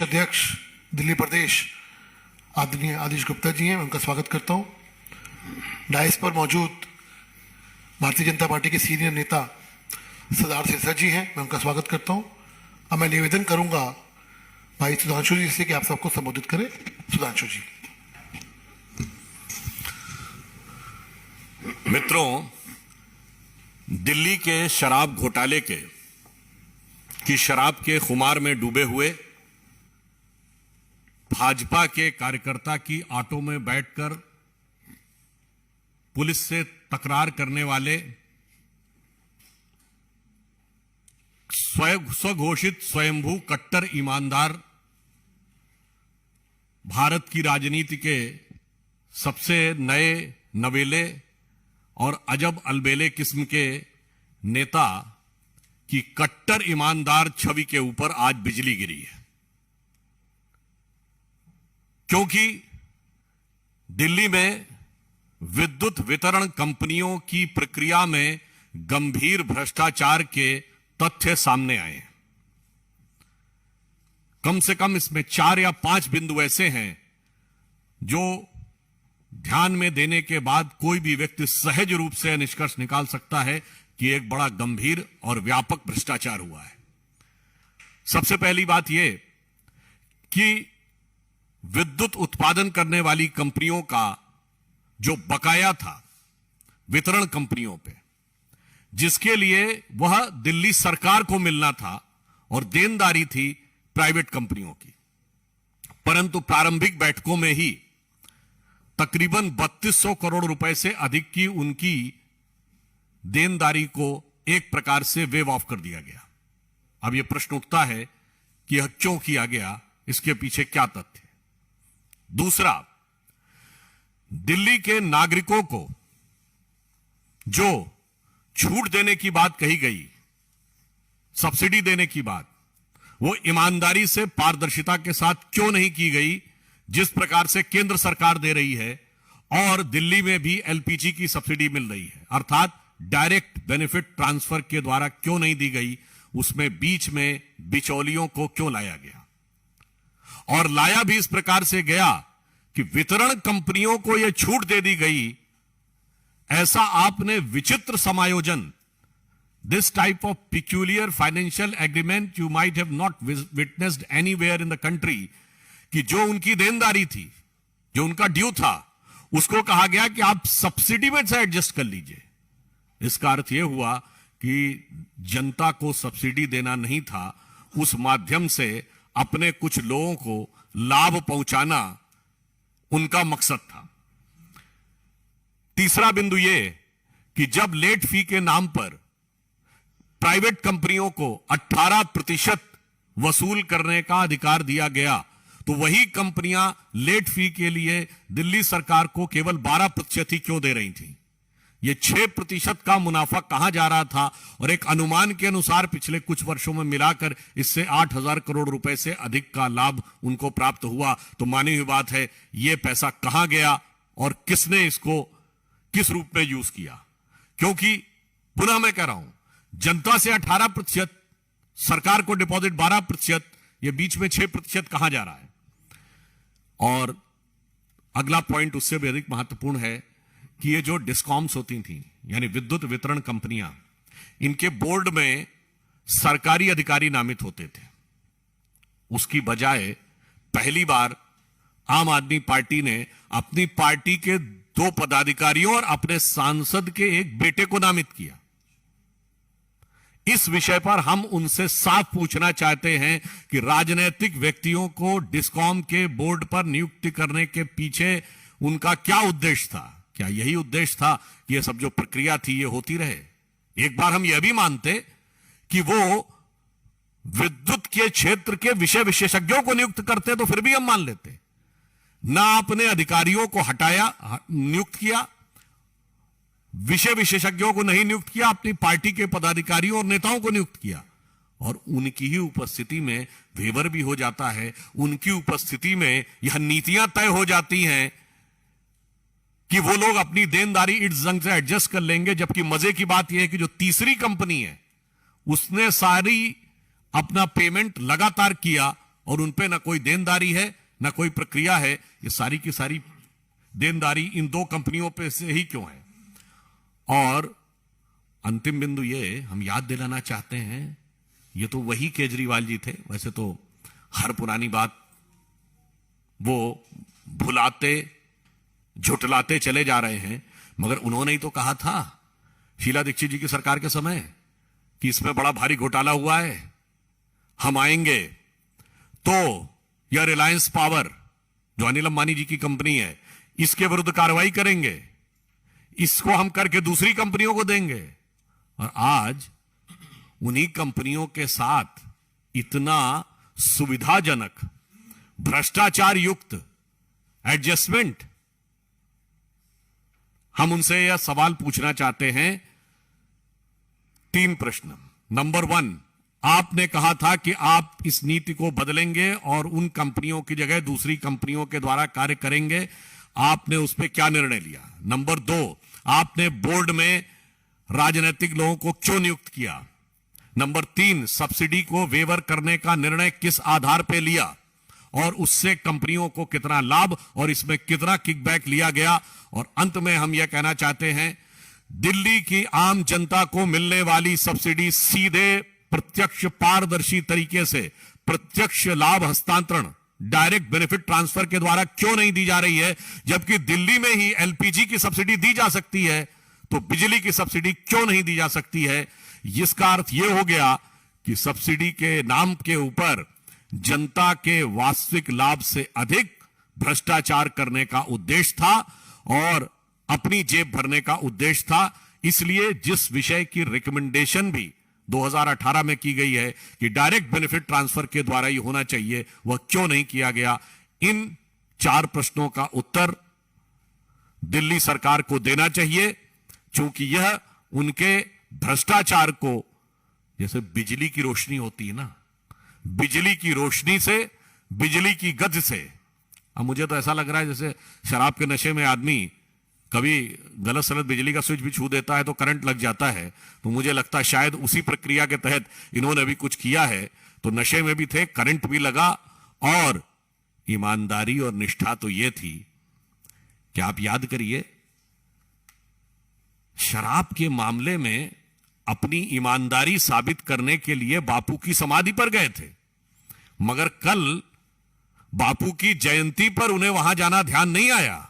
अध्यक्ष दिल्ली प्रदेश आदरणीय आदिश गुप्ता जी हैं, मैं उनका स्वागत करता हूं। डाइस पर मौजूद भारतीय जनता पार्टी के सीनियर नेता सरदार सिरसा जी हैं, मैं उनका स्वागत करता हूं। अब मैं निवेदन करूंगा भाई सुधांशु जी से कि आप सबको संबोधित करें। सुधांशु जी। मित्रों, दिल्ली के शराब घोटाले की शराब के खुमार में डूबे हुए भाजपा के कार्यकर्ता की ऑटो में बैठकर पुलिस से तकरार करने वाले स्वघोषित स्वयंभू कट्टर ईमानदार भारत की राजनीति के सबसे नए नवेले और अजब अलबेले किस्म के नेता की कट्टर ईमानदार छवि के ऊपर आज बिजली गिरी है, क्योंकि दिल्ली में विद्युत वितरण कंपनियों की प्रक्रिया में गंभीर भ्रष्टाचार के तथ्य सामने आए हैं। कम से कम इसमें 4 या 5 बिंदु ऐसे हैं जो ध्यान में देने के बाद कोई भी व्यक्ति सहज रूप से निष्कर्ष निकाल सकता है कि एक बड़ा गंभीर और व्यापक भ्रष्टाचार हुआ है। सबसे पहली बात यह कि विद्युत उत्पादन करने वाली कंपनियों का जो बकाया था वितरण कंपनियों पे, जिसके लिए वह दिल्ली सरकार को मिलना था और देनदारी थी प्राइवेट कंपनियों की, परंतु प्रारंभिक बैठकों में ही तकरीबन 3200 करोड़ रुपए से अधिक की उनकी देनदारी को एक प्रकार से वेव ऑफ कर दिया गया। अब यह प्रश्न उठता है कि यह क्यों किया गया, इसके पीछे क्या तथ्य। दूसरा, दिल्ली के नागरिकों को जो छूट देने की बात कही गई, सब्सिडी देने की बात, वो ईमानदारी से पारदर्शिता के साथ क्यों नहीं की गई, जिस प्रकार से केंद्र सरकार दे रही है और दिल्ली में भी एलपीजी की सब्सिडी मिल रही है, अर्थात डायरेक्ट बेनिफिट ट्रांसफर के द्वारा क्यों नहीं दी गई, उसमें बीच में बिचौलियों को क्यों लाया गया। और लाया भी इस प्रकार से गया कि वितरण कंपनियों को यह छूट दे दी गई। ऐसा आपने विचित्र समायोजन, this type of peculiar financial agreement you might have not witnessed anywhere in the country, कि जो उनकी देनदारी थी, जो उनका ड्यू था, उसको कहा गया कि आप सब्सिडी में से एडजस्ट कर लीजिए। इसका अर्थ यह हुआ कि जनता को सब्सिडी देना नहीं था, उस माध्यम से अपने कुछ लोगों को लाभ पहुंचाना उनका मकसद था। तीसरा बिंदु यह कि जब लेट फी के नाम पर प्राइवेट कंपनियों को 18% वसूल करने का अधिकार दिया गया, तो वही कंपनियां लेट फी के लिए दिल्ली सरकार को केवल 12% ही क्यों दे रही थी। ये 6% का मुनाफा कहां जा रहा था, और एक अनुमान के अनुसार पिछले कुछ वर्षों में मिलाकर इससे 8000 करोड़ रुपए से अधिक का लाभ उनको प्राप्त हुआ। तो मानी हुई बात है, ये पैसा कहां गया और किसने इसको किस रूप में यूज किया। क्योंकि पुनः मैं कह रहा हूं, जनता से 18%, सरकार को डिपॉजिट 12%, ये बीच में 6% कहां जा रहा है। और अगला पॉइंट उससे भी अधिक महत्वपूर्ण है कि ये जो डिस्कॉम्स होती थी, यानी विद्युत वितरण कंपनियां, इनके बोर्ड में सरकारी अधिकारी नामित होते थे। उसकी बजाय पहली बार आम आदमी पार्टी ने अपनी पार्टी के 2 पदाधिकारियों और अपने सांसद के एक बेटे को नामित किया। इस विषय पर हम उनसे साफ पूछना चाहते हैं कि राजनीतिक व्यक्तियों को डिस्कॉम के बोर्ड पर नियुक्ति करने के पीछे उनका क्या उद्देश्य था। क्या यही उद्देश्य था कि यह सब जो प्रक्रिया थी ये होती रहे। एक बार हम यह भी मानते कि वो विद्युत के क्षेत्र के विषय विशेषज्ञों को नियुक्त करते तो फिर भी हम मान लेते। ना अपने अधिकारियों को हटाया, नियुक्त किया, विषय विशेषज्ञों को नहीं नियुक्त किया, अपनी पार्टी के पदाधिकारियों और नेताओं को नियुक्त किया, और उनकी ही उपस्थिति में वेवर भी हो जाता है। उनकी उपस्थिति में यह नीतियां तय हो जाती हैं कि वो लोग अपनी देनदारी इस ढंग से एडजस्ट कर लेंगे। जबकि मजे की बात यह है कि जो तीसरी कंपनी है उसने सारी अपना पेमेंट लगातार किया और उनपे ना कोई देनदारी है ना कोई प्रक्रिया है। ये सारी की सारी देनदारी इन दो कंपनियों पे से ही क्यों है? और अंतिम बिंदु ये हम याद दिलाना चाहते हैं, ये तो वही केजरीवाल जी थे। वैसे तो हर पुरानी बात वो भुलाते झुटलाते चले जा रहे हैं, मगर उन्होंने ही तो कहा था शीला दीक्षित जी की सरकार के समय कि इसमें बड़ा भारी घोटाला हुआ है, हम आएंगे तो यह रिलायंस पावर जो अनिल अंबानी जी की कंपनी है इसके विरुद्ध कार्रवाई करेंगे, इसको हम करके दूसरी कंपनियों को देंगे। और आज उन्हीं कंपनियों के साथ इतना सुविधाजनक भ्रष्टाचार युक्त एडजस्टमेंट, हम उनसे यह सवाल पूछना चाहते हैं। 3 प्रश्न। नंबर 1, आपने कहा था कि आप इस नीति को बदलेंगे और उन कंपनियों की जगह दूसरी कंपनियों के द्वारा कार्य करेंगे, आपने उस पर क्या निर्णय लिया? नंबर 2, आपने बोर्ड में राजनीतिक लोगों को क्यों नियुक्त किया? नंबर 3, सब्सिडी को वेवर करने का निर्णय किस आधार पर लिया और उससे कंपनियों को कितना लाभ और इसमें कितना किकबैक लिया गया? और अंत में हम यह कहना चाहते हैं, दिल्ली की आम जनता को मिलने वाली सब्सिडी सीधे प्रत्यक्ष पारदर्शी तरीके से प्रत्यक्ष लाभ हस्तांतरण डायरेक्ट बेनिफिट ट्रांसफर के द्वारा क्यों नहीं दी जा रही है? जबकि दिल्ली में ही एलपीजी की सब्सिडी दी जा सकती है, तो बिजली की सब्सिडी क्यों नहीं दी जा सकती है? इसका अर्थ यह हो गया कि सब्सिडी के नाम के ऊपर जनता के वास्तविक लाभ से अधिक भ्रष्टाचार करने का उद्देश्य था और अपनी जेब भरने का उद्देश्य था। इसलिए जिस विषय की रिकमेंडेशन भी 2018 में की गई है कि डायरेक्ट बेनिफिट ट्रांसफर के द्वारा ही होना चाहिए, वह क्यों नहीं किया गया? इन 4 प्रश्नों का उत्तर दिल्ली सरकार को देना चाहिए, क्योंकि यह उनके भ्रष्टाचार को, जैसे बिजली की रोशनी होती है ना, बिजली की रोशनी से, बिजली की गज से। अब मुझे तो ऐसा लग रहा है जैसे शराब के नशे में आदमी कभी गलत सलत बिजली का स्विच भी छू देता है तो करंट लग जाता है, तो मुझे लगता है शायद उसी प्रक्रिया के तहत इन्होंने भी कुछ किया है। तो नशे में भी थे, करंट भी लगा, और ईमानदारी और निष्ठा तो यह थी कि आप याद करिए, शराब के मामले में अपनी ईमानदारी साबित करने के लिए बापू की समाधि पर गए थे, मगर कल बापू की जयंती पर उन्हें वहां जाना ध्यान नहीं आया।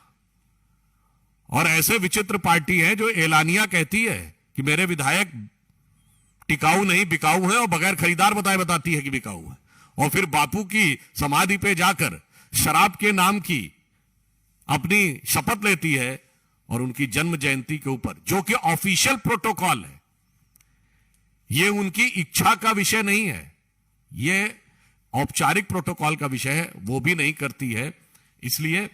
और ऐसे विचित्र पार्टी है जो एलानिया कहती है कि मेरे विधायक टिकाऊ नहीं बिकाऊ है और बगैर खरीदार बताती है कि बिकाऊ है, और फिर बापू की समाधि पे जाकर शराब के नाम की अपनी शपथ लेती है और उनकी जन्म जयंती के ऊपर, जो कि ऑफिशियल प्रोटोकॉल है, यह उनकी इच्छा का विषय नहीं है, यह औपचारिक प्रोटोकॉल का विषय है, वो भी नहीं करती है। इसलिए